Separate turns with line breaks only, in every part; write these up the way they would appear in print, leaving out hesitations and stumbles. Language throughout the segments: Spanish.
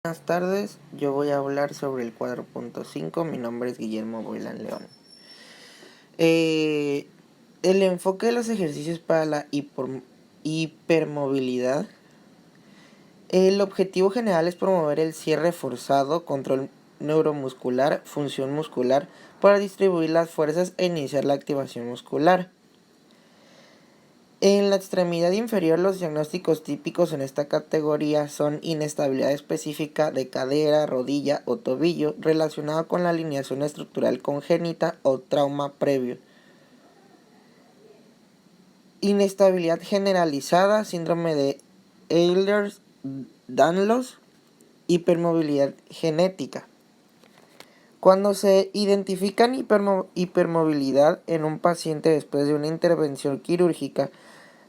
Buenas tardes, yo voy a hablar sobre el 4.5. Mi nombre es Guillermo Boilán León. El enfoque de los ejercicios para la hipermovilidad. El objetivo general es promover el cierre forzado, control neuromuscular, función muscular, para distribuir las fuerzas e iniciar la activación muscular. En la extremidad inferior, los diagnósticos típicos en esta categoría son inestabilidad específica de cadera, rodilla o tobillo relacionada con la alineación estructural congénita o trauma previo. Inestabilidad generalizada, síndrome de Ehlers-Danlos, hipermovilidad genética. Cuando se identifican hipermovilidad en un paciente después de una intervención quirúrgica,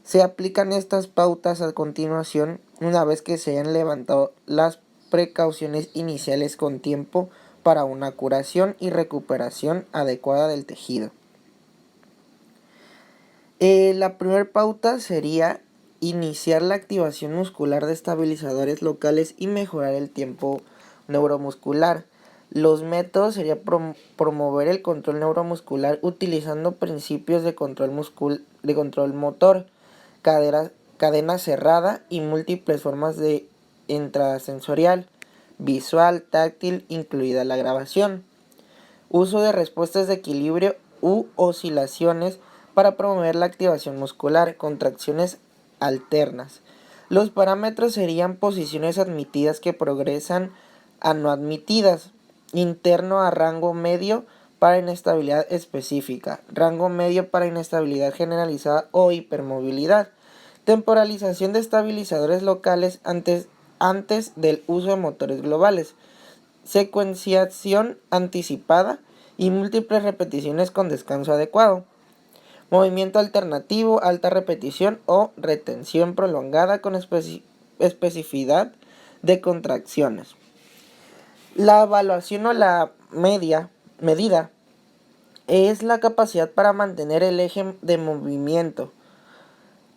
se aplican estas pautas a continuación una vez que se hayan levantado las precauciones iniciales con tiempo para una curación y recuperación adecuada del tejido. La primera pauta sería iniciar la activación muscular de estabilizadores locales y mejorar el tiempo neuromuscular. Los métodos serían promover el control neuromuscular utilizando principios de control motor, cadena cerrada y múltiples formas de entrada sensorial, visual, táctil, incluida la grabación. Uso de respuestas de equilibrio u oscilaciones para promover la activación muscular, contracciones alternas. Los parámetros serían posiciones admitidas que progresan a no admitidas, interno a rango medio para inestabilidad específica, rango medio para inestabilidad generalizada o hipermovilidad, temporalización de estabilizadores locales antes del uso de motores globales, secuenciación anticipada y múltiples repeticiones con descanso adecuado. Movimiento alternativo, alta repetición o retención prolongada con especificidad de contracciones. La evaluación o la medida es la capacidad para mantener el eje de movimiento,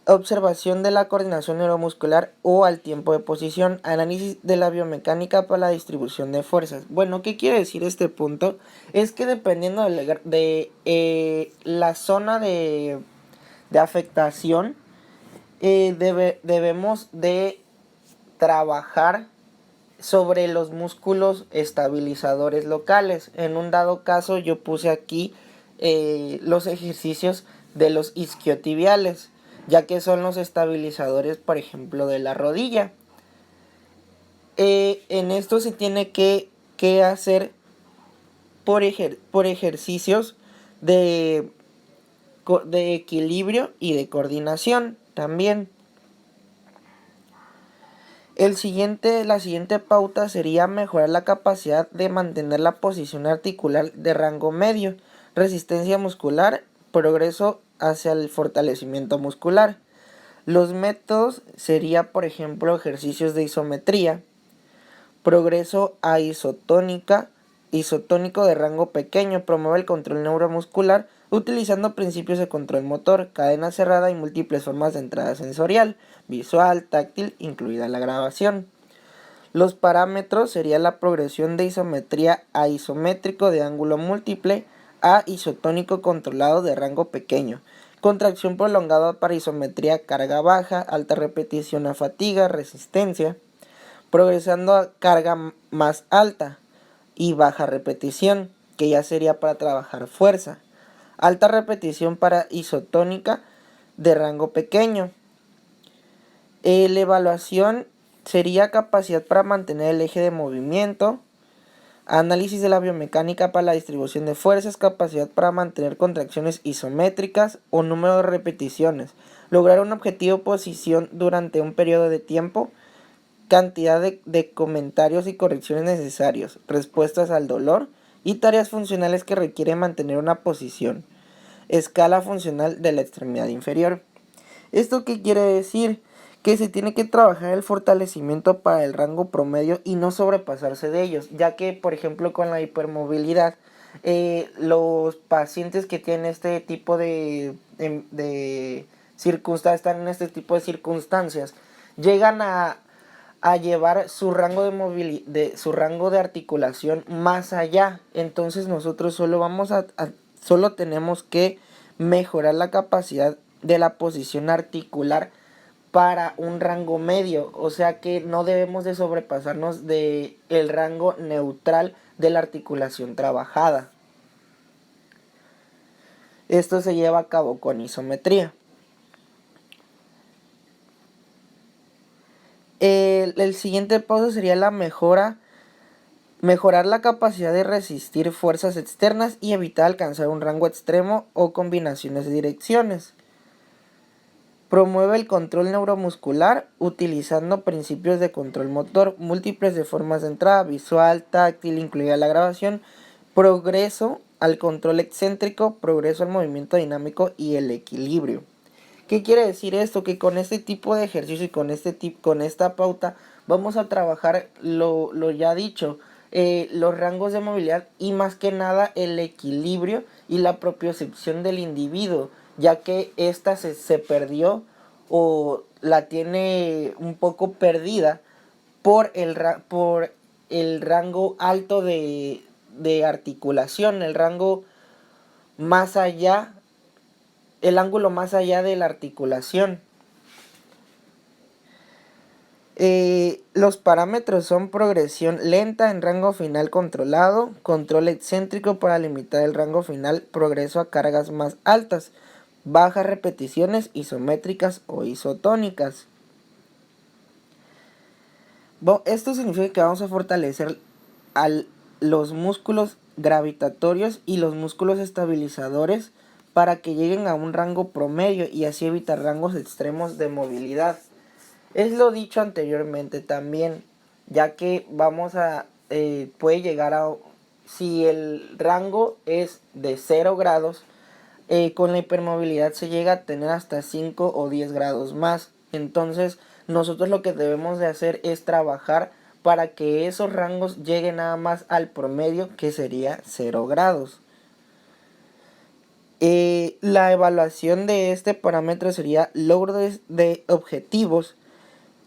observación de la coordinación neuromuscular o al tiempo de posición, análisis de la biomecánica para la distribución de fuerzas. Bueno, ¿qué quiere decir este punto? Es que dependiendo de la zona de afectación, debemos de trabajar sobre los músculos estabilizadores locales. En un dado caso yo puse aquí los ejercicios de los isquiotibiales, ya que son los estabilizadores, por ejemplo, de la rodilla. En esto se tiene que hacer por ejercicios de equilibrio y de coordinación también. La siguiente pauta sería mejorar la capacidad de mantener la posición articular de rango medio, resistencia muscular, progreso hacia el fortalecimiento muscular. Los métodos sería, por ejemplo, ejercicios de isometría, progreso a isotónico de rango pequeño, promueve el control neuromuscular utilizando principios de control motor, cadena cerrada y múltiples formas de entrada sensorial, visual, táctil, incluida la grabación. Los parámetros serían la progresión de isometría a isométrico de ángulo múltiple a isotónico controlado de rango pequeño, contracción prolongada para isometría carga baja, alta repetición a fatiga, resistencia, progresando a carga más alta y baja repetición, que ya sería para trabajar fuerza. Alta repetición para isotónica de rango pequeño. La evaluación sería capacidad para mantener el eje de movimiento, análisis de la biomecánica para la distribución de fuerzas, capacidad para mantener contracciones isométricas o número de repeticiones, lograr un objetivo posición durante un periodo de tiempo, cantidad de comentarios y correcciones necesarios, respuestas al dolor y tareas funcionales que requieren mantener una posición. Escala funcional de la extremidad inferior. ¿Esto qué quiere decir? Que se tiene que trabajar el fortalecimiento para el rango promedio y no sobrepasarse de ellos, ya que, por ejemplo, con la hipermovilidad, los pacientes que tienen este tipo de circunstancias, están en este tipo de circunstancias, llegan a a llevar su rango su rango de articulación más allá. Entonces nosotros solo tenemos que mejorar la capacidad de la posición articular para un rango medio, o sea que no debemos de sobrepasarnos de el rango neutral de la articulación trabajada. Esto se lleva a cabo con isometría. El siguiente paso sería mejorar la capacidad de resistir fuerzas externas y evitar alcanzar un rango extremo o combinaciones de direcciones. Promueve el control neuromuscular utilizando principios de control motor, múltiples de formas de entrada, visual, táctil, incluida la grabación, progreso al control excéntrico, progreso al movimiento dinámico y el equilibrio. ¿Qué quiere decir esto? Que con este tipo de ejercicio y con esta pauta vamos a trabajar lo ya dicho, los rangos de movilidad y más que nada el equilibrio y la propiocepción del individuo, ya que ésta se perdió o la tiene un poco perdida por el rango alto de articulación, el rango más allá, el ángulo más allá de la articulación. Los parámetros son progresión lenta en rango final controlado, control excéntrico para limitar el rango final, progreso a cargas más altas, bajas repeticiones isométricas o isotónicas. Esto significa que vamos a fortalecer los músculos gravitatorios y los músculos estabilizadores para que lleguen a un rango promedio y así evitar rangos extremos de movilidad. Es lo dicho anteriormente también, ya que puede llegar a, si el rango es de 0 grados, con la hipermovilidad se llega a tener hasta 5 o 10 grados más. Entonces nosotros lo que debemos de hacer es trabajar para que esos rangos lleguen nada más al promedio, que sería 0 grados. La evaluación de este parámetro sería logro de objetivos,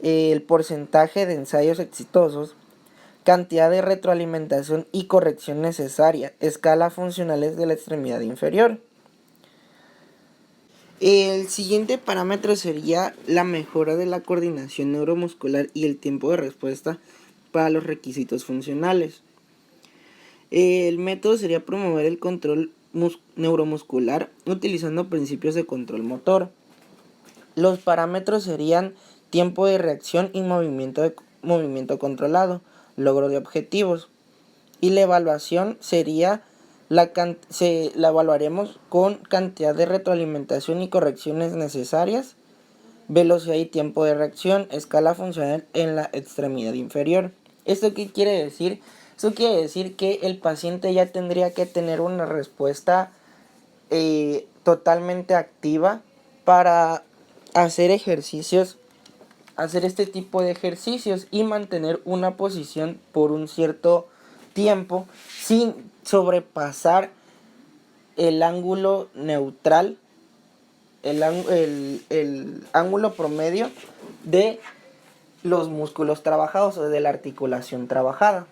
el porcentaje de ensayos exitosos, cantidad de retroalimentación y corrección necesaria, escala funcionales de la extremidad inferior. El siguiente parámetro sería la mejora de la coordinación neuromuscular y el tiempo de respuesta para los requisitos funcionales. El método sería promover el control neuromuscular utilizando principios de control motor. Los parámetros serían tiempo de reacción y movimiento controlado, logro de objetivos. Y la evaluación sería la evaluaremos con cantidad de retroalimentación y correcciones necesarias, velocidad y tiempo de reacción, escala funcional en la extremidad inferior. ¿Esto qué quiere decir? Eso quiere decir que el paciente ya tendría que tener una respuesta totalmente activa para hacer este tipo de ejercicios y mantener una posición por un cierto tiempo sin sobrepasar el ángulo neutral, el ángulo promedio de los músculos trabajados o de la articulación trabajada.